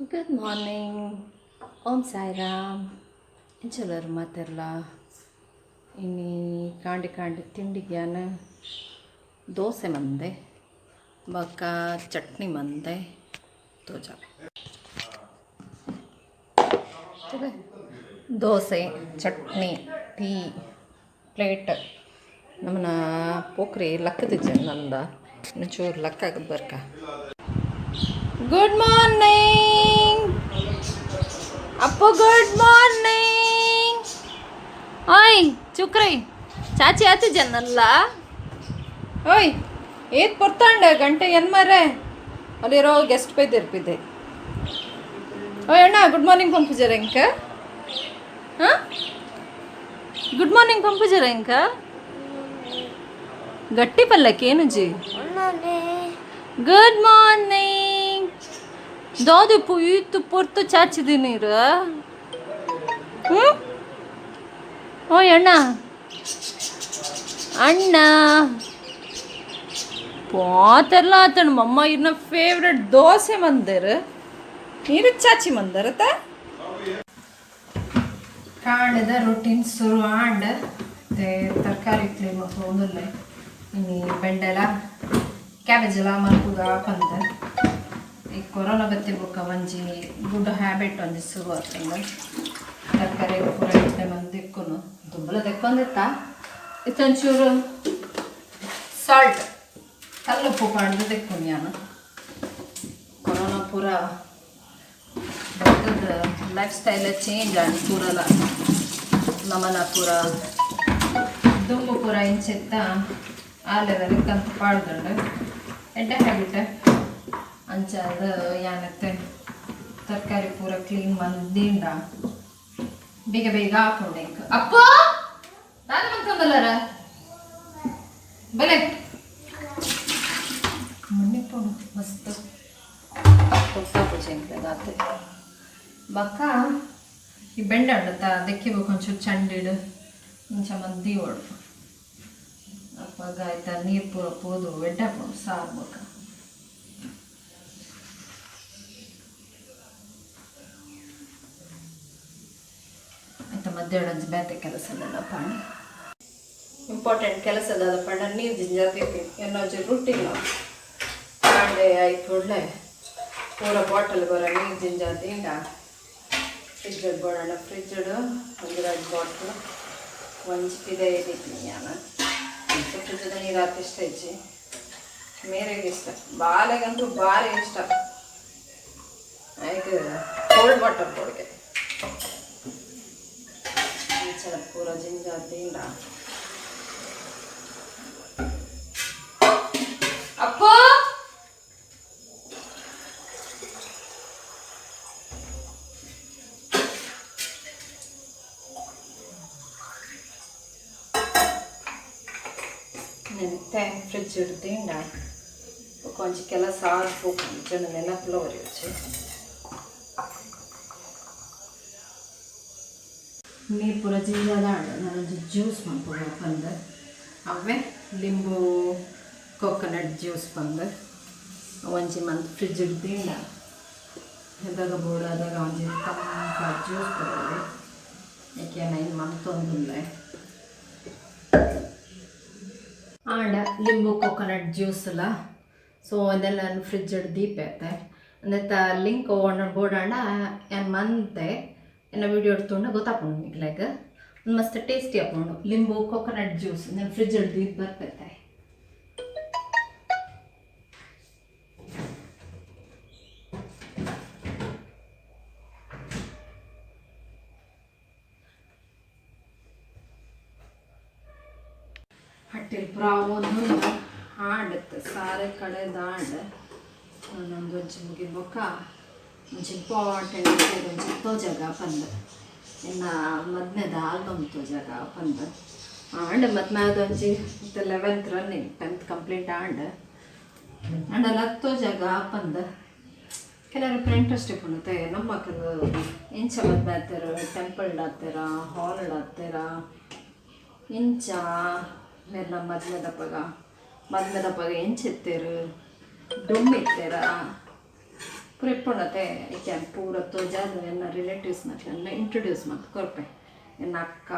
Good morning. Om Sai Ram. ಇಂಚಲರು ಮಾತೆಲ್ಲ ಇನ್ನಿ ಕಾಂಡಿ ಕಾಂಡಿ ತಿಂಡಿಗ್ಯಾನ ದೋಸೆ ಮಂದೆ ಬಕ್ಕ ಚಟ್ನಿ ಮಂದೆ ತೋಜ ದೋಸೆ ಚಟ್ನಿ ಟೀ ಪ್ಲೇಟ್ ನಮ್ಮನ್ನ ಪೋಖ್ರಿ ಲಕ್ಕದಿದ್ದೆ ನಂದ ಒಂಚೂರು ಲಕ್ಕ ಆಗದು ಬರ್ಕ good morning Appu good morning ಓಯ್ ಚುಕ್ರಿ ಚಾಚಿ ಆತಿ ಜನಲ್ಲ ಓಯ್ ಏತ್ ಬರ್ತಾಂಡ ಗಂಟೆ ಏನು ಮರೆ ಅಲ್ಲಿರೋ ಗೆಸ್ಟ್ ಪೈದಿರ್ಪಿದ್ದೆ ಓಯ್ ಅಣ್ಣ ಗುಡ್ ಮಾರ್ನಿಂಗ್ ಪಂಪುಜರ ಇಂಕ ಹಾಂ ಗುಡ್ ಮಾರ್ನಿಂಗ್ ಪಂಪುಜರ ಇಂಕ ಗಟ್ಟಿ ಪಲ್ಲಕ್ಕೇನು ಜಿ ಗುಡ್ ಮಾರ್ನಿಂಗ್ ದಾದಿ ಪುಯ್ತು ಪೊರ್ತು ಚಾಚಿದಿ ನೀರು ಹ್ಞೂ ಓಯ್ ಅಣ್ಣ ಅಣ್ಣ ಪಾತೆಲ್ಲ ಆತಣ್ಣ ಮಮ್ಮ ಇನ್ನ ಫೇವ್ರೆಟ್ ದೋಸೆ ಮಂದಿರು ನೀರು ಚಾಚಿ ಮಂದರತ ಕಾಣದ ರೊಟೀನ್ ಶುರು ಆಂಡ ತರಕಾರಿ ಕ್ಲೀನ್ ಒಂದಿಲ್ಲ ಇನ್ನು ಬೆಂಡೆಲ್ಲ ಕ್ಯಾಬೇಜ್ ಎಲ್ಲ ಮಲ್ಕುಗ ಬಂದ ಈ ಕೊರೋನಾ ಬತ್ತಿ ಬುಕ್ಕ ಒಂಜಿ ಗುಡ್ ಹ್ಯಾಬಿಟ್ ಒಂಜಿ ಶುರು ಆಗ್ತಂದ ತರಕಾರಿ ಪೂರ ಇಟ್ಟೆ ಮಂದಿ ತೆಕ್ಕೊನು ದುಂಬಲ ತೆಕ್ಕೊಂದಿತ್ತ ಇತ್ತೊಂಚೂರು ಸಾಲ್ಟ್ ಕಲ್ಲುಪ್ಪು ಪಾಡ್ದು ತೆಕ್ಕೊಂಡು ನಾನು ಕೊರೋನಾ ಪೂರ ದೊಡ್ಡದ ಲೈಫ್ ಸ್ಟೈಲ ಚೇಂಜ್ ಆಗಿ ಪೂರಲ್ಲ ನಮ್ಮನ ಪೂರ ದುಂಬು ಪೂರ ಇಂಚೆತ್ತ ಆ ಲೆವೆಲಿಗೆ ಕಂತು ಪಾಡ್ದಂಡು ಎಡ್ಡೆ ಹ್ಯಾಬಿಟ್ ಅಂಚದ ಏನತ್ತೆ ತರಕಾರಿ ಪೂರ ಕ್ಲೀನ್ ಮಂದಿಂಡ ಬೇಗ ಬೇಗ ಹಾಕೊಂಡೆ ಅಪ್ಪ ನಾನು ಮಂತಂದಲ್ಲಾರ ಬೆಲೆ ಮೊನ್ನೆ ಪೋಣ ಮಸ್ತ್ ಕೊಟ್ಟ ಪೂಜೆ ಬಕ್ಕ ಈ ಬೆಂಡ ಉಂಡತ್ತ ದೆಕ್ಕಿಬೇಕು ಒಂಚೂರು ಚಂಡಿಡು ಇಂಚ ಮಂದಿ ಓಡು ಅಪ್ಪಾಗ ಆಯ್ತಾ ನೀರು ಪೂರ ಪೋದು ಎಡ್ಡ ಹಾಕೊಂಡು ಸಾರ್ಬೇಕ ಆಯ್ತಾ ಮಧ್ಯಾಹ್ನ ಬೇತೆ ಕೆಲಸ ಇಲ್ಲ ಪಾಣ ಇಂಪಾರ್ಟೆಂಟ್ ಕೆಲಸ ಅದ ಪಂಡ ನೀರು ಜಿಂಜಾತಿ ಏನಾಜು ರುಟ್ಟಿಲ್ಲ ಪಾಂಡೆ ಆಯ್ತು ಒಳ್ಳೆ ಪೂರ ಬಾಟಲ್ ಬರೋ ನೀರು ಜಿಂಜಾತಿ ಇಂಡ ಫ್ರಿಜ್ ಬೋಡೋಣ ಫ್ರಿಜ್ ಒಂದು 2 ಬಾಟ್ಲು ಒಂಜಿದೆ ಇದ್ದೀನಿ ನಾನು ಫ್ರಿಜ್ದ ನೀರು ಹಾಕಿ ಇಷ್ಟ ಇಚ್ಚಿ ಮೇರೆಗೆ ಇಷ್ಟ ಬಾಲೆಗಂತೂ ಭಾರಿ ಇಷ್ಟ ಆಯ್ತು ಕೋಲ್ಡ್ ವಾಟರ್ ಕೊಡ್ಗೆ ಈಚಲ ಪೂರ ಜಿಂಜಾತಿಂಡ ಅಪ್ಪೋ ನೆನತೆ ಫ್ರಿಜ್ ಇಡ್ತೀಂಡ కొంచెం ಕೆಲಸ కొంచెం ನೆನಪುలో వచ్చి ನೀರು ಪೂರ ಜಿಂಜಾದ ನಾನೊಂದು ಜ್ಯೂಸ್ ಮಾಡ್ಕೊಂಡು ಬಂದು ಅವೇ ಲಿಂಬು ಕೋಕೋನಟ್ ಜ್ಯೂಸ್ ಬಂದು ಒಂಜಿ ಮಂತ್ ಫ್ರಿಜ್ ಇಡ್ತೀಂಡ ಎದಾಗ ಬೋಡಾದಾಗ ಒಂಜಿ ತಂಪ ಜ್ಯೂಸ್ ಬರೋದು ಯಾಕೆ ನೈನ್ ಮಂತ್ ಒಂದಿಲ್ಲ ಆಂಡ ಲಿಂಬು ಕೋಕೋನಟ್ ಜ್ಯೂಸ್ ಅಲ್ಲ ಸೊ ಅದೆಲ್ಲ ಫ್ರಿಜ್ ದೀಪ ಐತೆ ಅಂದ್ರೆ ಲಿಂಕ್ ಬೋಡಾಂಡ ಏನು ಮಂತೆ ಏನೋ ವಿಡಿಯೋ ಎಡ್ತುಂಡು ಗೊತ್ತಾಕೊಂಡು ನಿಗ್ಲಾಗ ಮಸ್ತ್ ಟೇಸ್ಟಿ ಹಾಕೊಂಡು ಲಿಂಬು ಕೋಕೋನಟ್ ಜ್ಯೂಸ್ ನಾನು ಫ್ರಿಜ್ ದೀಪ ಬರ್ತೈತೆ ಹಟ್ಟಿಲ್ ಪ್ರಾವೊಂದು ಹಾಡುತ್ತೆ ಸಾರೆ ಕಡೆ ದಾಂಡ ನನ್ನೊಂದು ಒಂಚು ಮುಗಿಬೇಕ ಒಂಚು ಇಂಪಾರ್ಟೆಂಟ್ ಒಂಚು ತೋಜಾಗ ಬಂದು ಇನ್ನು ಮೊದಲನೇದು ಆಲ್ಬಮ್ ತೋಜಾಗ ಬಂದು ಆಂಡ್ ಮತ್ತು ಅದೊಂಚಿ 11th running 10th complete and ಅಂಡಲ್ಲ ತೋಜಾಗ ಬಂದು ಕೆಲವರು ಇಂಟ್ರೆಸ್ಟ್ ಇಪ್ಪುತ್ತೆ ನಮ್ಮ ಮಕ್ಕಳು ಇಂಚ ಮದ್ದು ಹಾಕ್ತಾರ ಟೆಂಪಲ್ಡ್ ಹಾಕ್ತಾರ ಹಾಲ್ಡ್ ಹಾಕ್ತಾರ ಇಂಚ ಮೇರೆ ಮೊದಲನೇದಪ್ಪಗ ಎಂಚೆತ್ತೇರು ಡುಮ್ಮಿತ್ತೇರ ಪುರೆಪ್ಪುಣತೆ ಈಕೆ ಪೂರ ತೋಜಾದ ಎಲ್ಲ ರಿಲೇಟಿವ್ಸ್ ಎಲ್ಲ ಇಂಟ್ರೊಡ್ಯೂಸ್ ಮತ್ತು ಕೊರ್ಪೆ ಎನ್ನ ಅಕ್ಕ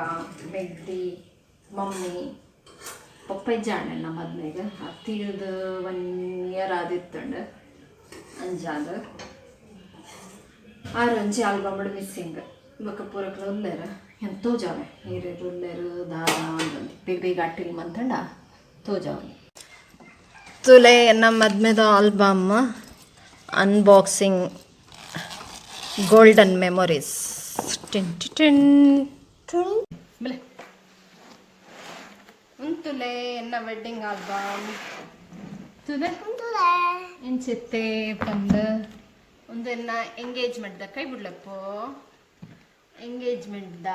ಮೆಗ್ದಿ ಮಮ್ಮಿ ಪಪ್ಪಜ್ಜಾಣೆಲ್ಲ ಮದ್ಮೆಗೆ ಹತ್ತಿರದ 1 ಇಯರ್ ಆದಿತ್ತಂಡು ಅಂಜಾದ ಆರೊಂಜಿ ಆಲ್ಬಮ್ ಮಿಸ್ಸಿಂಗ್ ಇವಾಗ ಪೂರಕ್ಕೆ ಉಲ್ಲೇರ ಎಂತ ತೋಜಾವೆ ನೀರು ಉಲ್ಲೇರು ದಾರ ಅಂದಂದು ಬೇಗ ಬೇಗ ಅಟ್ಟಿಲ್ ಮಂತಂಡ ತೋಜಾವೆ ತುಲೆ ಎನ್ನ ಮದ್ಮೆದ ಆಲ್ಬಮ್ ಅನ್ಬಾಕ್ಸಿಂಗ್ ಗೋಲ್ಡನ್ ಮೆಮೊರೀಸ್ ಬಲೆ ಉಂತುಲೆ ಎನ್ನ ವೆಡ್ಡಿಂಗ್ ಆಲ್ಬಮ್ ತುಲೆ ಇಂಚಿತ್ತೆ ಪಂದು ಒಂದೆನ್ನ ಎಂಗೇಜ್ಮೆಂಟ್ದ ಕೈ ಬಿಡ್ಲಪ್ಪು ಎಂಗೇಜ್ಮೆಂಟ್ದ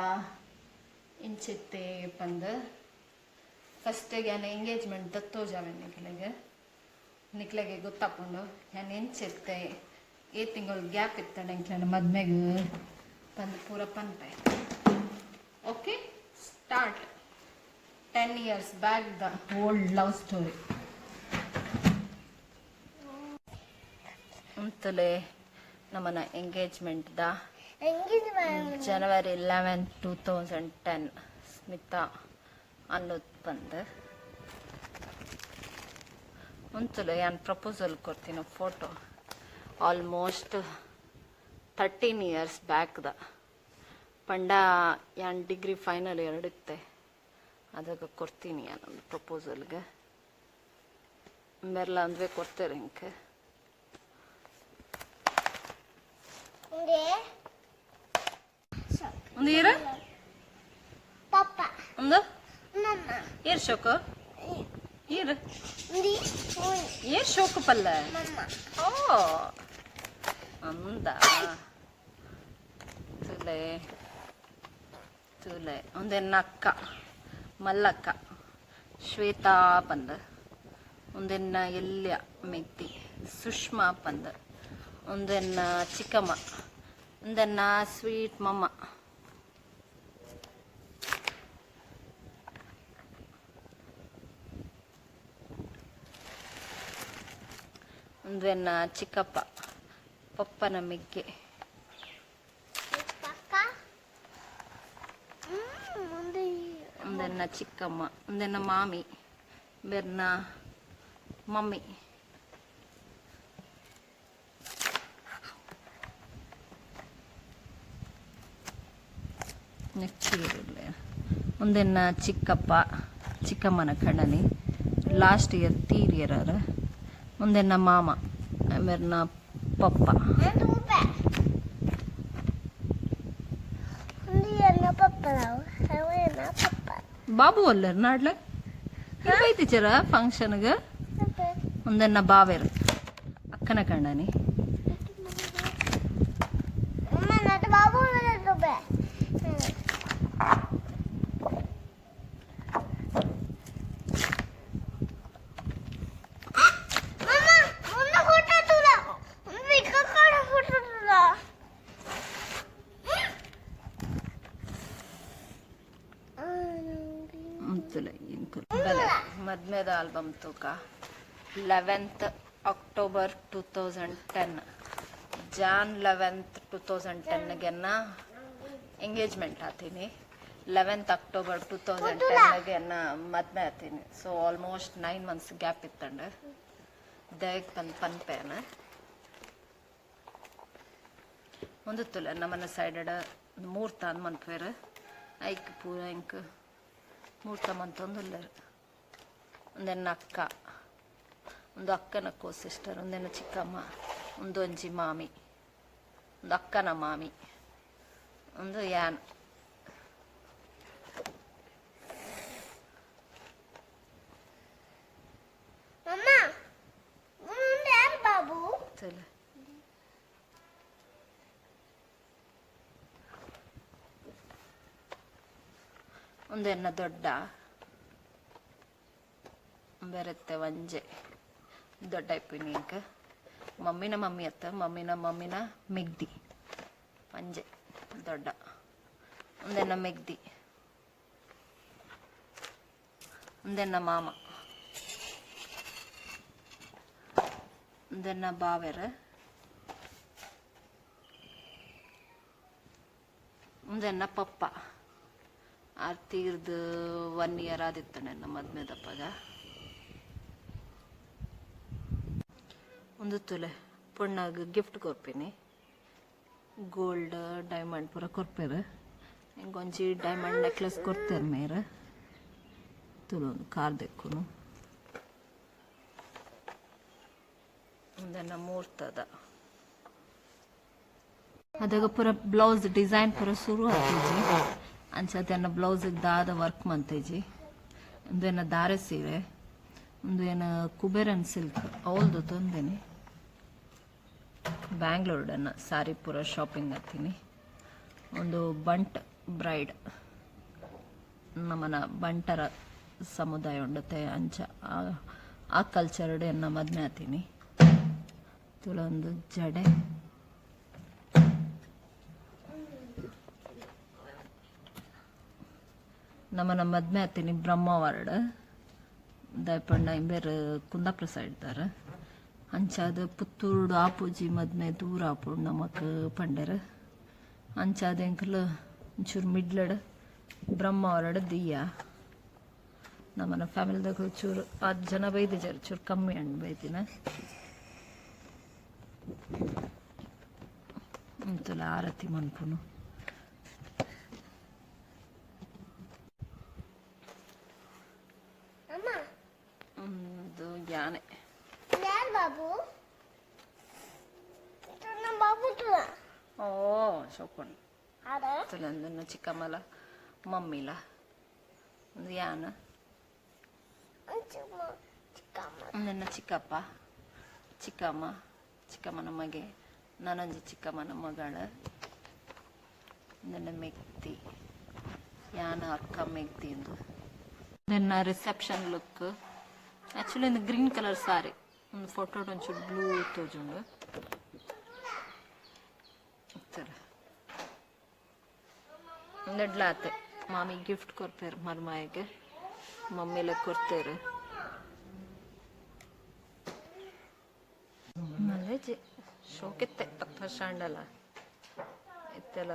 ಇಂಚಿತ್ತೆ ಪಂದು ಫಸ್ಟಿಗೆ ನಾನು ಎಂಗೇಜ್ಮೆಂಟ್ ತೋಜಾವೆ ನಿಕ್ಲೆಗೆ ಗೊತ್ತಾಕೊಂಡು ನಾನು ಎಂಚಿತ್ತೆ ತಿಂಗಳು ಗ್ಯಾಪ್ ಇತ್ತಂಡ ನನ್ನ ಮದ್ಮೆಗೆ ಪಂದು ಪೂರ ಪನ್ಪೆ okay start 10 years back the old love story ಅಂತಲೇ ನಮ್ಮನ ಎಂಗೇಜ್ಮೆಂಟ್ದ ಜನವರಿ 11, 2010 ಸ್ಮಿತಾ ಅನ್ನೋದು ಬಂದು ಒಂದ್ಸಲ ನಾನು ಪ್ರಪೋಸಲ್ ಕೊಡ್ತೀನಿ ಫೋಟೋ ಆಲ್ಮೋಸ್ಟ್ 13 years ಬ್ಯಾಕ್ದ ಪಂಡ ಯಾನ್ ಡಿಗ್ರಿ ಫೈನಲ್ ಎರಡಿತ್ತೆ ಅದಕ್ಕೆ ಕೊಡ್ತೀನಿ ನಾನೊಂದು ಪ್ರಪೋಸಲ್ಗೆ ಮೆರ್ಲ ಅಂದ್ರೆ ಕೊಡ್ತೇರೆ ಇಂಕೆ ಒಂದು ಏರ ಒಂದು ಏರ್ ಶೋಕು ಏರ್ ಏರ್ ಶೋಕು ಪಲ್ಲ ಓ ಅಂದ ತುಲೆ ತುಲೆ ಒಂದೆನ್ನ ಅಕ್ಕ ಮಲ್ಲಕ್ಕ ಶ್ವೇತಾ ಪಂದ ಒಂದೆನ್ನ ಎಲ್ಯ ಮೆಗ್ದಿ ಸುಷ್ಮಾ ಪಂದ ಒಂದೆನ್ನ ಚಿಕ್ಕಮ್ಮ ಒಂದೆನ್ನ ಸ್ವೀಟ್ ಮಮ್ಮ ಒಂದೆನ್ನ ಚಿಕ್ಕಪ್ಪ ಪಪ್ಪನ ಮೆಗ್ಗೆ ಒಂದೆನ್ನ ಚಿಕ್ಕಮ್ಮ ಒಂದೆನ್ನ ಮಾಮಿ ಬೆರ್ನ ಮಮ್ಮಿ ಒಂದೆನ್ನ ಚಿಕ್ಕಪ್ಪ ಚಿಕ್ಕಮ್ಮನ ಕಣ್ಣನಿ ಲಾಸ್ಟ್ ಇಯರ್ ತೀರಿಯರ ಒಂದೆನ್ನ ಮಾಮ ಬೆರ್ನ ಪಪ್ಪ ಬಾಬು ಅಲ್ಲರ್ ನಾಡ್ಲ ಬೈತಿ ಚರ ಫಂಕ್ಷನ್ಗೆ ಒಂದನ್ನ ಬಾವೇರು ಅಕ್ಕನ ಕಣ್ಣನಿ ಮದ್ಮೆದ ಆಲ್ಬಮ್ ತೂಕ 11th October 2010 ಜಾನ್ 11th 2010ಗೆನ್ನ ಎಂಗೇಜ್ಮೆಂಟ್ ಆತೀನಿ 11th October 2010ಗೆನ್ನ ಮದ್ಮೆ ಆತೀನಿ ಸೊ ಆಲ್ಮೋಸ್ಟ್ 9 months ಗ್ಯಾಪ್ ಇತ್ತಂಡ ದೇಗ್ ಬಂದು ಪನ್ಪೇನ ಒಂದು ತುಲ ನಮ್ಮನ್ನ ಸೈಡಡ ಮೂರ್ತ ಅಂದ್ ಮನ್ಪೇರ ಐಕ್ ಪೂರ ಇಂಕ್ ಮೂರ್ತ ಮಂತೊಂದುಲ್ಲರು ಒಂದೆನ್ನ ಅಕ್ಕ ಒಂದು ಅಕ್ಕನ ಕೋ ಸಿಸ್ಟರ್ ಒಂದೆನ್ನ ಚಿಕ್ಕಮ್ಮ ಒಂದು ಒಂಜಿ ಮಾಮಿ ಒಂದು ಅಕ್ಕನ ಮಾಮಿ ಒಂದು ಯಾನ್ ಒಂದೆನ್ನ ದೊಡ್ಡ ಬೇರೆತ್ತೆ ವಂಜೆ ದೊಡ್ಡ ಇಪ್ಪಿನಿಂಕ ಮಮ್ಮಿನ ಮಮ್ಮಿ ಅತ್ತ ಮಮ್ಮಿನ ಮೆಗ್ದಿ ವಂಜೆ ದೊಡ್ಡ ಒಂದೆನ್ನ ಮೆಗ್ದಿ ಒಂದೆನ್ನ ಮಾಮ ಒಂದೆನ್ನ ಬಾವೆರ ಒಂದೆನ್ನ ಪಪ್ಪ ಆರ್ತಿರ್ದು 1 ಇಯರ್ ಆದಿತ್ತು ನನ್ನ ಮದ್ಮೆದಪ್ಪಗ. ಒಂದು ತುಲೆ ಪೊಣ್ಣಾಗ ಗಿಫ್ಟ್ ಕೊರ್ಪಿನಿ, ಗೋಲ್ಡ್ ಡೈಮಂಡ್ ಪೂರ ಕೊರ್ಪೇರು. ಹಿಂಗೊಂಜಿ ಡೈಮಂಡ್ ನೆಕ್ಲೆಸ್ ಕೊಡ್ತೇರು ಮೇರೆ ತುಲೊಂದು ಕಾರ್ ದೆಕ್ಕುನು. ಒಂದೆನ್ನ ಮೂರ್ತದ ಅದಾಗ ಪೂರ ಬ್ಲೌಸ್ ಡಿಸೈನ್ ಪೂರ ಶುರು ಆಗ್ತೇಜಿ. ಅಂಚದೆನ್ನ ಬ್ಲೌಸಿಗೆ ದಾದ ವರ್ಕ್ ಮಂತೇಜಿ. ಒಂದು ಏನ ದಾರೆ ಸೀರೆ, ಒಂದು ಏನು ಕುಬೇರನ್ ಸಿಲ್ಕ್ ಅವಲ್ದು ತಂದೇನಿ. ಬ್ಯಾಂಗ್ಳೂರ್ಡನ್ನ ಸಾರಿ ಪೂರ ಶಾಪಿಂಗ್ ಹತ್ತೀನಿ. ಒಂದು ಬಂಟ್ ಬ್ರೈಡ್ ನಮ್ಮನ ಬಂಟರ ಸಮುದಾಯ ಉಂಡತೆ ಅಂಚ ಆ ಕಲ್ಚರ್ಡ್ ಎನ್ನ ಮದ್ಮೆ ಹತ್ತೀನಿ. ತುಲೊಂದು ಜಡೆ, ನಮ್ಮನ ಮದ್ಮೆ ಹತ್ತೀನಿ ಬ್ರಹ್ಮಾವರ್ಡ್ ದಯಪಂಡ ಇಂಬೇರು ಕುಂದಾಪುರ ಸೈಡ್ ದಾರ. ಅಂಚಾದ ಪುತ್ತೂರು ಆಪೂಜಿ ಮದ್ಮೆ ದೂರ ಆಪುಡು ನಮಕ್ ಪಂಡೆರು. ಅಂಚಾದ ಎಂಕಲು ಒಂಚೂರು ಮಿಡ್ಲಡ್ ಬ್ರಹ್ಮಾವರ್ಡ್ ದಿಯ್ಯ. ನಮ್ಮನ ಫ್ಯಾಮಿಲಿದಾಗ ಚೂರು 10 ಜನ ಬೈದಿದ್ದಾರೆ, ಚೂರು ಕಮ್ಮಿ ಹಣ್ಣು ಬೈದಿನ. ಅಂತಲ್ಲ ಆರತಿ ಮನ್ಪುನು. ಒಂದು ಯಾನೆ ಓ ಶೋಕೊಂಡು ತುಲಂದನ್ನ ಚಿಕ್ಕಮ್ಮಲ ಮಮ್ಮಿಲ ಒಂದು ಯಾನ. ಒಂದನ್ನ ಚಿಕ್ಕಪ್ಪ ಚಿಕ್ಕಮ್ಮ ಚಿಕ್ಕಮ್ಮನ ಮಗೆ, ನಾನೊಂದು ಚಿಕ್ಕಮ್ಮನ ಮಗಳ. ಒಂದನ್ನ ಮೆಗ್ತಿ ಯಾನ ಅಕ್ಕ ಮೆಗ್ತಿಂದು. ನನ್ನ ರಿಸೆಪ್ಷನ್ ಲುಕ್ ಆ್ಯಕ್ಚುಲಿ ಒಂದು ಗ್ರೀನ್ ಕಲರ್ ಸಾರಿ, ಒಂದು ಫೋಟೋ ಒಂಚೂರು ಬ್ಲೂ ತೋಜುಂಡು. ನಡ್ಲಾತೆ ಮಾಮಿ ಗಿಫ್ಟ್ ಕೊಡ್ತೇರು ಮರ್ಮಾಯಿಗೆ, ಮಮ್ಮಿಲೆ ಕೊಡ್ತೇರು. ಮಲ್ಲೆಜಿ ಶೋಕಿತ್ತೆ 10 ವರ್ಷ ಅಂಡಲ್ಲ ಇತ್ತೆಲ್ಲ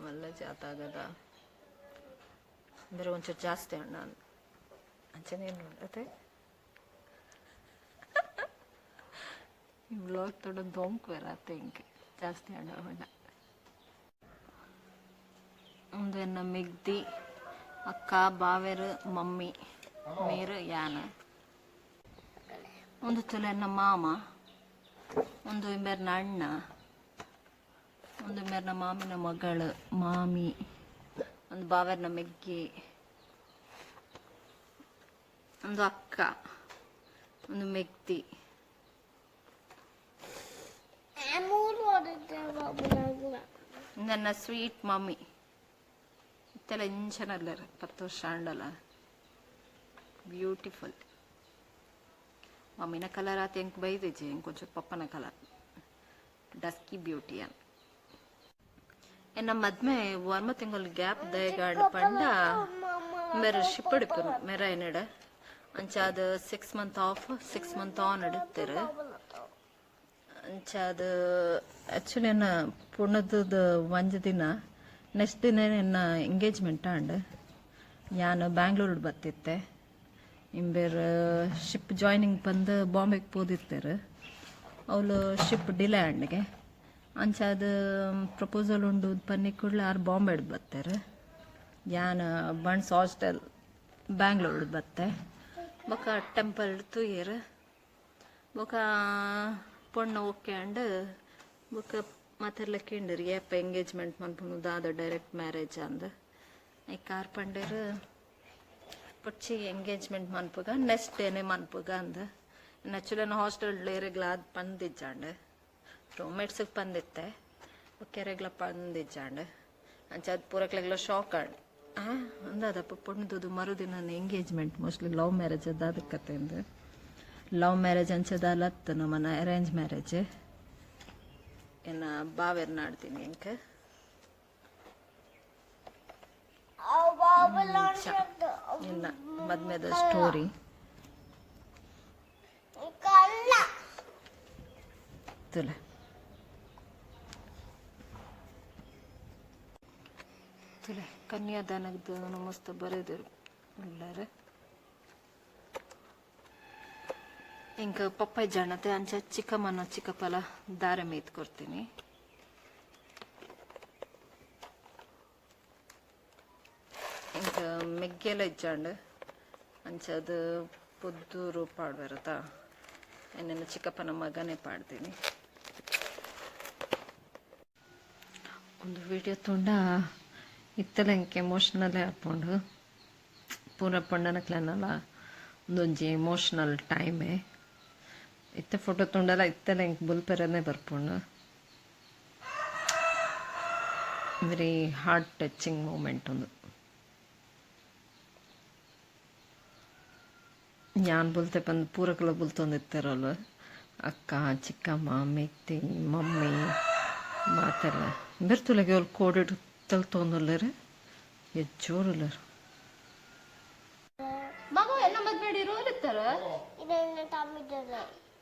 ಮಲ್ಲೆಜಿ ಆತಾಗದ ಬೇರೆ ಒಂಚೂರು ಜಾಸ್ತಿ ಅಣ್ಣ ಅಂಚನೇನು ನೋಡತ್ತೆ. ಈ ಬ್ಲಾಗ್ ತೊಡ ದೊಂಕು ಬರತ್ತೆ ಹಿಂಗೆ ಜಾಸ್ತಿ ಹಣ್ಣ ಬಣ್ಣ. ಒಂದು ಎನ್ನ ಮಿಗ್ದಿ ಅಕ್ಕ ಬಾವೆರು ಮಮ್ಮಿ ಮೇರು ಯಾನ. ಒಂದು ತುಲೆ ಎನ್ನ ಮಾಮ, ಒಂದು ಇಂಬೇರ್ನ ಅಣ್ಣ, ಒಂದು ಇಂಬೇರ್ನ ಮಾಮಿನ ಮಗಳು ಮಾಮಿ, ಒಂದು ಬಾವೆರ್ನ ಮೆಗ್ಗಿ, ಒಂದು ಅಕ್ಕ, ಒಂದು ಮೆಗ್ದಿ. ನನ್ನ ಸ್ವೀಟ್ ಮಮ್ಮಿ ಇತ್ತೆಲ್ಲ ಇಂಚನಲ್ಲರ 10 ವರ್ಷ ಅಂಡಲ್ಲ ಬ್ಯೂಟಿಫುಲ್. ಮಮ್ಮಿನ ಕಲರ್ ಆತ ಎಂಕ್ ಬೈದಿಜಿ ಎಂಕೊಂಚೂರು ಪಪ್ಪನ ಕಲರ್ ಡಸ್ಕಿ ಬ್ಯೂಟಿ ಅನ್. ಎನ್ನ ಮದ್ಮೆ 1 ತಿಂಗಳು ಗ್ಯಾಪ್ ದಯಗಾಡ್ ಪಂಡ ಮೇರೆ ಶಿಪ್ಪಡಿಪನು ಮೇರ ಏನಡ ಅಂಚಾದ 6 ಮಂತ್ ಆಫ್ 6 ಮಂತ್ ಆನ್ ಇಡುತ್ತೇರು. ಅಂಚಾದ ಆ್ಯಕ್ಚುಲಿ ಎನ್ನ ಪುಣದ 1 ದಿನ ನೆಕ್ಸ್ಟ್ ದಿನ ಎನ್ನ ಎಂಗೇಜ್ಮೆಂಟ್ ಆಂಡ್ ಯಾನು ಬ್ಯಾಂಗ್ಳೂರ್ಡ್ ಬತ್ತಿತ್ತೆ. ಇಂಬೇರು ಶಿಪ್ ಜಾಯ್ನಿಂಗ್ ಬಂದು ಬಾಂಬೆಗೆ ಪೋದಿತ್ತೇರು. ಅವಳು ಶಿಪ್ ಡಿಲೇ ಆಂಡ್ಗೆ ಅಂಚಾದ ಪ್ರಪೋಸಲ್ ಉಂಡು ಪನ್ನಿ ಕೂಡಲೇ ಆರು ಬಾಂಬೆಡ್ ಬತ್ತೇರು. ಯಾನು ಬಣ್ಸ್ ಹಾಸ್ಟೆಲ್ ಬ್ಯಾಂಗ್ಳೂರ್ಡ್ ಬತ್ತೆ ಬೊಕ ಟೆಂಪಲ್ ತೂಯೇರು. ಬೊಕ ಪೊಣ್ಣು ಓಕೆ ಅಂಡ್ ಬೊಕ ಮತ್ತೆಲ್ಲ ಕೇಂದ್ರಿ ಏಪ ಎಂಗೇಜ್ಮೆಂಟ್ ಮನ್ಪುನು ದಾದ ಡೈರೆಕ್ಟ್ ಮ್ಯಾರೇಜ್ ಅಂದ್ ಈ ಕಾರ್ ಪಂಡೇರು ಪೊಚ್ಚಿ ಎಂಗೇಜ್ಮೆಂಟ್ ಮನ್ಪುಗ ನೆಕ್ಸ್ಟ್ ಡೇನೆ ಮನ್ಪುಗ ಅಂದ. ಆ್ಯಕ್ಚುಲಿ ನಾನು ಹಾಸ್ಟೆಲ್ ಏರೆಗ್ಲಾದ ಪಂದಿಜ್ಜಾಂಡ್ ರೂಮ್ಮೇಟ್ಸಿಗೆ ಪಂದಿತ್ತೆ ಕೆರೆಗ್ಲ ಪಂದಿಜ್ಜಾಂಡ್ ಅಂಚಾದ ಪೂರಕ್ಲೆಗ್ಲ ಶಾಕ್ ಆಂಡ್ ಅಂದದಪ್ಪ ಪೊಣ್ಣದು ಮರುದಿನ ಎಂಗೇಜ್ಮೆಂಟ್ ಮೋಸ್ಟ್ಲಿ ಲವ್ ಮ್ಯಾರೇಜ್ ಅದಾದ ಕತೆ ಅಂದು. ಲವ್ ಮ್ಯಾರೇಜ್ ಅಂಚದಲ್ಲತ್ತು ನಮ್ಮನ ಅರೇಂಜ್ ಮ್ಯಾರೇಜ್ ಎನ್ನ ಬಾವೆರ್ನ ಆಡ್ತೀನಿ ಎಂಕ ಎನ್ನ ಮದ್ಮೆದ ಸ್ಟೋರಿ. ತುಲೆ ತುಲೆ ಕನ್ಯಾದಾನದ ಮಸ್ತ್ ಬರೆದರು ಎಲ್ಲರೂ ಇಂಕ ಪಪ್ಪಾಯಿ ಜಾಣತೆ ಅಂಚ ಚಿಕ್ಕಮ್ಮನ ಚಿಕ್ಕಪ್ಪಲ ದಾರ ಮೇತ್ ಕೊಡ್ತೀನಿ ಇಂಕ ಮೆಗ್ಗೆಲ್ಲ ಇಜ್ಜಾಂಡು ಅಂಚದು ಪೊದ್ದೂರು ಪಾಡ್ಬರತ್ತಾ ಎನ್ನ ಚಿಕ್ಕಪ್ಪನ ಮಗನೇ ಪಾಡ್ತೀನಿ ಒಂದು ವಿಡಿಯೋ ತುಂಡ ಇತ್ತಲ ಇಂಕೆ ಎಮೋಷ್ನಲೇ ಹಾಕೊಂಡು ಪೂರ ಪಂಡನಕ್ಲೆನಲ್ಲ ಒಂದೊಂಜಿ ಎಮೋಷ್ನಲ್ ಟೈಮೇ ಇತ್ತೆ ಫೋಟೋ ತುಂಡಲ್ಲ ಇತ್ತೆಲ್ಲ ಇಂಕ್ ಬುಲ್ಪೆರನೇ ಬರ್ಪುಂಡು ವೆರಿ ಹಾರ್ಟ್ ಟಚಿಂಗ್ ಮೂಮೆಂಟ್ ಒಂದು ನಾನು ಬುಲ್ತೆ ಬಂದು ಪೂರಕಲ ಬುಲ್ತೊಂದಿತ್ತಾರಲ್ಲ ಅಕ್ಕ ಚಿಕ್ಕಮ್ಮ ಮೆತ್ತಿ ಮಮ್ಮಿ ಮಾತೆಲ್ಲ ಬೆರ್ತುಲಗೆ ಅವ್ರು ಕೋಡಿಡ್ ತಲ್ತೊಂದಲ್ಲರು ಎಜ್ಜೋರಲ್ಲರು ಮಗು ಎಲ್ಲ ಮದ್ಬೇಡಿ ರೋಲಿತ್ತಾರ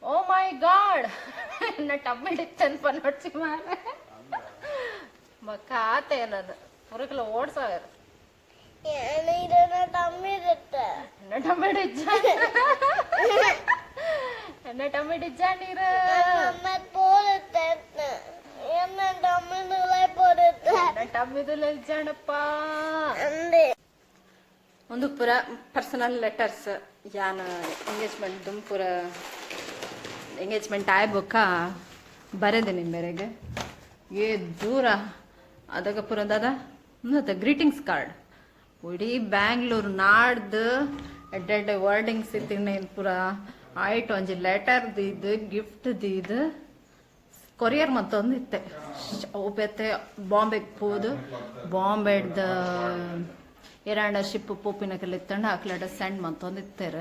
ಓ ಮೈ ಗಾಡ್ ಎನ್ನ ಟಮ್ಮಿಡಿತ್ತನ್ಪ ನೋಡ್ಸಿ ಮಾರ ಮಕ್ಕ ಆತೆ ನಾನು ಪೂರಕಲ ಓಡ್ಸಾವ್ಯಾರ ಒಂದು ಪೂರ ಪರ್ಸನಲ್ ಲೆಟರ್ಸ್ ಯಾನ ಎಂಗೇಜ್ಮೆಂಟ್ ಪೂರ ಎಂಗೇಜ್ಮೆಂಟ್ ಆಯ್ಬೇಕ ಬರೆದೆ ನಿಮ್ಮ ಮೇರೆಗೆ ಏ ದೂರ ಅದಾಗ ಪೂರ ದಾದ ಗ್ರೀಟಿಂಗ್ಸ್ ಕಾರ್ಡ್ ಇಡೀ ಬ್ಯಾಂಗ್ಳೂರು ನಾಡ್ದು ಎಡ್ಡೆಡ್ಡೆ ವರ್ಡಿಂಗ್ಸ್ ಇತ್ತಿನ ಪೂರ ಆಯ್ತು ಒಂಜಿ ಲೆಟರ್ ದೀದು ಗಿಫ್ಟ್ ದೀದು ಕೊರಿಯರ್ ಮತ್ತೊಂದು ಇತ್ತೆ ಒಬ್ಬತ್ತೆ ಬಾಂಬೆಗೆ ಹೋದು ಬಾಂಬೆಡ್ದ ಎರಾಂಡ ಶಿಪ್ ಪೋಪಿನಕ್ಕೆಲ್ಲ ಇತ್ತಂಡು ಅಕ್ಲಡ ಸೆಂಡ್ ಮತ್ತೊಂದು ಇತ್ತೇರ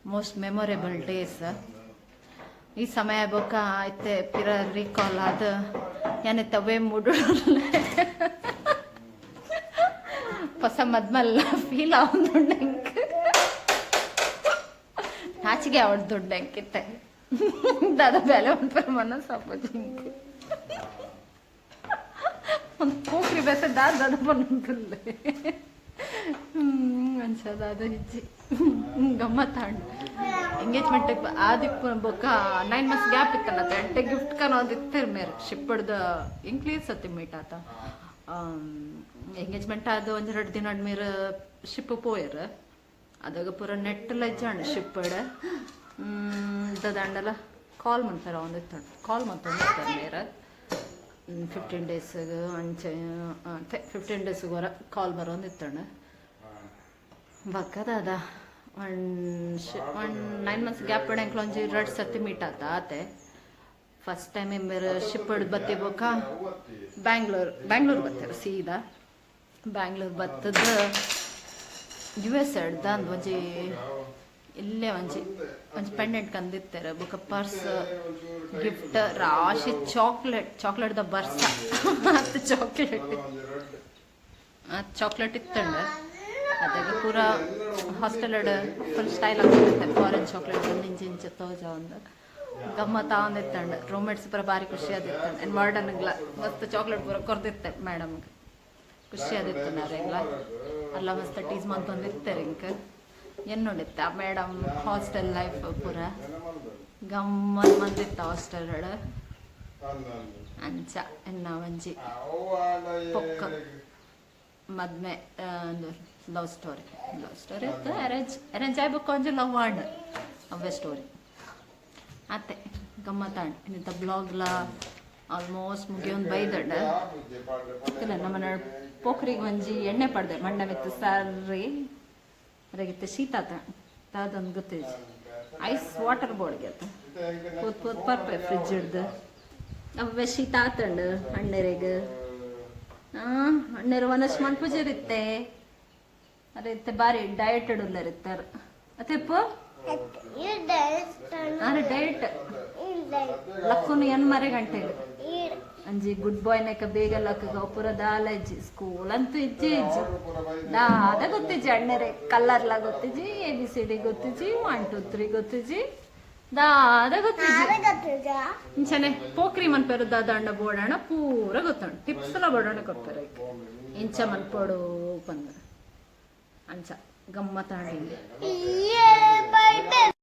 ಮೋಸ್ಟ್ ಮೆಮೊರೇಬಲ್ ಡೇಸ್ ಈ ಸಮಯ ಬೇಕಾ ಐತೆ ಪಿರ ರೀಕಾಲ್ ಅದು ಏನಿತ್ತ ವೇ ಮುಡು ಹೊಸ ಮದ್ಮಲ್ಲ ಫೀಲ್ ಆവുന്നുണ്ട് എനിക്ക് നാച്ചിಗೆ ಆವಡ್ದುಂಡು ಎಂಕಿತ್ತೆ ದಾದ ಬೆಲೆ ಒಂದು ಮನ ಸಪೋಜ್ ಇಂಕು ಒಂದು ಪೋಕ್ರಿ ಬೇಸೆ ದಾದ ಬಂದುಲ್ಲೆ ಅನ್ಸದ ಇಜ್ಜಿ ಗಮ್ಮತ್ತಾಂಡು ಎಂಗೇಜ್ಮೆಂಟ್ ಆದಿಪ್ಪು ಬೊಕ್ಕ 9 months ಗ್ಯಾಪ್ ಇತ್ತಲ್ಲ ಎಂಟೆ ಗಿಫ್ಟ್ ಕನ್ನೋದು ಇತ್ತೇರು ಮೇರೆ ಶಿಪ್ಪಡ್ದ ಇಂಕ್ಲೀಸ್ ಸತಿ ಮೀಟ್ ಆತ ಎಂಗೇಜ್ಮೆಂಟ್ ಆದ ಒಂದೆರಡು ದಿನ ಆದ್ಮೇಲೆ ಶಿಪ್ ಪೋಯರ್ ಅದಾಗ ಪೂರ ನೆಟ್ಟೆಲ್ಲ ಇಜ್ಜಾಂಡು ಶಿಪ್ಪಡ್ ದಂಡಲ್ಲ ಕಾಲ್ ಮಾಡ್ತಾರೆ ಒಂದಿತ್ತು ಕಾಲ್ ಮತ್ತೊಂದಿರ್ತಾರೆ ಮೇರೆ 15 daysಗೆ ಅಂಚೆ 15 daysಗೆ ಹೊರ ಕಾಲ್ ಬರೋಂದಿತ್ತಂಡು ಬಕ್ಕದ ಒಂದು 9 months ಗ್ಯಾಪ್ ಇಡಂಕ್ಲ ಒಂಜಿ 2 ಸತಿ ಮೀಟ್ ಆತೆ ಫಸ್ಟ್ ಟೈಮ್ ಎಂಬೇರು ಶಿಪ್ಪಡ್ ಬತ್ತಿ ಬೋಕ ಬ್ಯಾಂಗ್ಳೂರ್ ಬತ್ತಾರ ಸೀದಾ ಬ್ಯಾಂಗ್ಳೂರ್ ಬತ್ತದ US ಎಡ್ದ ಅಂದ್ ಒಂಜಿ ಇಲ್ಲೇ ಒಂಜಿ ಪೆಂಡೆಂಟ್ ಕಂದಿತ್ತಾರೆ ಬೊಕ ಪರ್ಸ್ ಗಿಫ್ಟ್ ರಾಶಿ ಚಾಕ್ಲೇಟ್ದ ಬರ್ಸ ಅದು ಚಾಕ್ಲೇಟ್ ಇತ್ತಂಡ ಅದಾಗ ಪೂರ ಹಾಸ್ಟೆಲ್ ಫುಲ್ ಸ್ಟೈಲ್ ಆಗ್ತಿರುತ್ತೆ ಫಾರಿನ್ ಚಾಕ್ಲೇಟ್ ಇಂಚ ತೋಜ ಒಂದು ಗಮ್ಮತ್ತ ಒಂದಿತ್ತಂಡು ರೂಮ್ಮೇಟ್ಸ್ ಪೂರ ಭಾರಿ ಖುಷಿ ಆದಿತ್ತಂಡು ಏನು ಮಾಡನ್ಗ್ಲ ಮಸ್ತ್ ಚಾಕ್ಲೇಟ್ ಪೂರ ಕೊರ್ದಿತ್ತೆ ಮೇಡಮ್ಗೆ ಖುಷಿ ಆದಿತ್ತು ನಾರೆಲ್ಲ ಅಲ್ಲ ಮಸ್ತ್ ಟೀಸ್ ಮಂತೊಂದಿರ್ತಾರೆ ಇಂಕ ಏನು ನೋಡಿತ್ತ ಮೇಡಮ್ ಹಾಸ್ಟೆಲ್ ಲೈಫ್ ಪೂರ ಗಮ್ಮತ್ ಮಂದಿತ್ತ ಹಾಸ್ಟೆಲ್ ಅಂಚ ಎನ್ನ ಒಂಜಿ ಪೊಕ್ಕ ಮದ್ಮೆ ಒಂದು ಲವ್ ಸ್ಟೋರಿ ಇತ್ತು ಅರೇಂಜ್ ಆಗ್ಬೇಕು ಒಂಜಿ ಲವ್ ಆಂಡ್ ಅವೇ ಸ್ಟೋರಿ ಅತ್ತೆ ಗಮ್ಮತ್ತಾಂಡ್ ಇನ್ನಿತ್ತ ಬ್ಲಾಗ್ಲ ಆಲ್ಮೋಸ್ಟ್ ಮುಗಿಯೊಂದು ಬೈದಡ್ಡ ನಮ್ಮನ ಪೋಖ್ರಿಗೆ ಒಂಜಿ ಎಣ್ಣೆ ಪಡ್ದೆ ಮಂಡ ಮಿತ್ತು ಸರ್ರಿ ಅದಾಗಿತ್ತು ಶೀತ ಅದೊಂದು ಗೊತ್ತಿಜ್ ಐಸ್ ವಾಟರ್ ಬೋರ್ಡ್ಗೆ ಆತ ಕೂತ್ ಪರ್ಪೆ ಫ್ರಿಜ್ ಹಿಡ್ದು ಅವೇ ಶೀತ ಆತಂಡು ಅಣ್ಣೆರೆಗೆ ಅಣ್ಣೆರು ಒಂದಷ್ಟು ಮನ್ಪುಜರಿತ್ತೆ ಅದಿತ್ತೆ ಬಾರಿ ಡಯಟೆಡ್ ಉಲ್ಲರಿತ್ತಾರೆ ಅತೆಪ್ಪು ಡಯಟ್ ಲಕ್ಕುನು ಎನ್ ಮರೆ ಗಂಟೆಗೆ ಅಂಜಿ ಗುಡ್ ಬಾಯ್ ನೆಕ್ಕ ಬೇಗ ಲಕ್ಕ ಪೂರ ದಾಲ ಇಜ್ಜಿ ಸ್ಕೂಲ್ ಅಂತೂ ಇಜ್ಜಿ ದಾದ ಗೊತ್ತಿಜ್ಜಿ ಅಣ್ಣೆರೆ ಕಲ್ಲರ್ಲ ಗೊತ್ತಿಜ್ಜಿ ABCD ಗೊತ್ತಿಜ್ಜಿ 1 2 3 ಗೊತ್ತಿಜ್ಜಿ ದಾದ ಗೊತ್ತಿಲ್ಲ ಇಂಚನೆ ಪೋಕ್ರಿ ಮನ್ಪೇರು ದಾದಂಡ ಬೋಡಾಣ ಪೂರ ಗೊತ್ತುಂಡು ಟಿಪ್ಸ್ ಎಲ್ಲ ಬೋಡಾಣ ಕೊಡ್ತಾರೆ ಇಂಚ ಮನ್ಪೋಡು ಬಂದ ಅಂಚ ಗಮ್ಮತ್ತಾಡಿ